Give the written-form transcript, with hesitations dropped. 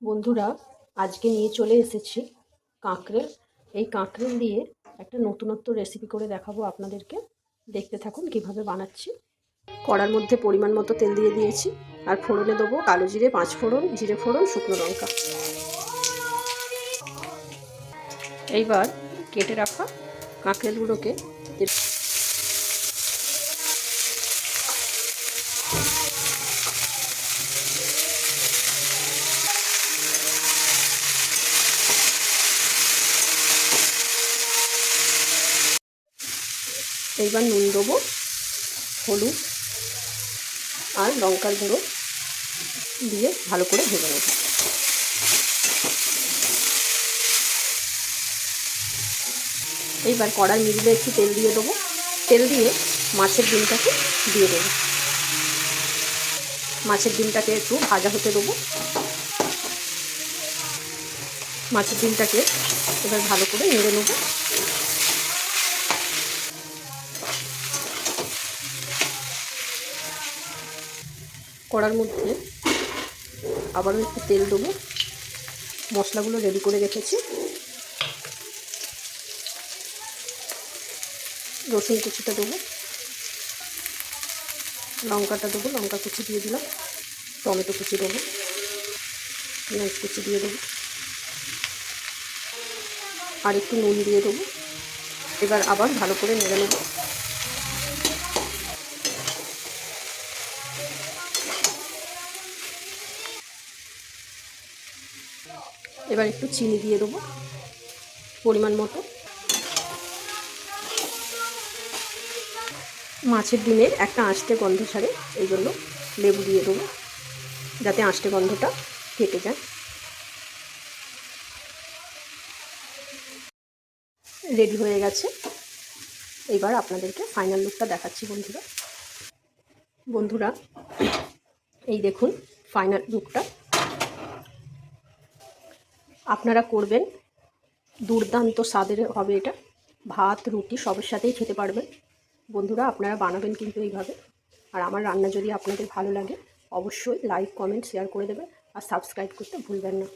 বন্ধুরা, আজকে নিয়ে চলে এসেছি কাঁকড়েল। এই কাঁকড়েল দিয়ে একটা নতুনত্ব রেসিপি করে দেখাবো আপনাদেরকে। দেখতে থাকুন কিভাবে বানাচ্ছি। কড়ার মধ্যে পরিমাণ মতো তেল দিয়ে দিয়েছি, আর ফোড়নে দেবো কালো জিরে, 5 ফোড়ন, জিরে ফোড়ন, শুকনো লঙ্কা। এইবার কেটে রাখা কাঁকড়েলগুলোকে এইবার নুন দেবো, হলুদ আর লঙ্কার গুঁড়ো দিয়ে ভালো করে ভেজে নেব। এইবার কড়ার মিডিলে একটু তেল দিয়ে দেবো। তেল দিয়ে মাছের ডিমটাকে দিয়ে দেবো। মাছের ডিমটাকে একটু ভাজা হতে দেবো। মাছের ডিমটাকে এবার ভালো করে নেড়ে নেব। কড়ার মধ্যে আবারও একটু তেল দেবো। মশলাগুলো রেডি করে রেখেছি। রসুন কুচিটা দেবো, লঙ্কাটা দেবো, লঙ্কা কুচি দিয়ে দিলাম, টমেটো কুচি দেবো, পেঁয়াজ কুচি দিয়ে দেবো, আর একটু নুন দিয়ে দেবো। এবার আবার ভালো করে নেড়ে নেব। এবার একটু চিনি দিয়ে দেবো পরিমাণ মতো। মাছের ডিমের একটা আঁশটে গন্ধ ছাড়ে, এই জন্য লেবু দিয়ে দেবো যাতে আঁশটে গন্ধটা কেটে যায়। রেডি হয়ে গেছে। এবার আপনাদেরকে ফাইনাল লুকটা দেখাচ্ছি বন্ধুরা এই দেখুন ফাইনাল লুকটা। আপনারা করবেন, দুর্দান্ত স্বাদের হবে এটা। ভাত, রুটি সবের সাথেই খেতে পারবেন। বন্ধুরা, আপনারা বানাবেন কিন্তু এইভাবে। আর আমার রান্না যদি আপনাদের ভালো লাগে, অবশ্যই লাইক, কমেন্ট, শেয়ার করে দেবেন, আর সাবস্ক্রাইব করতে ভুলবেন না।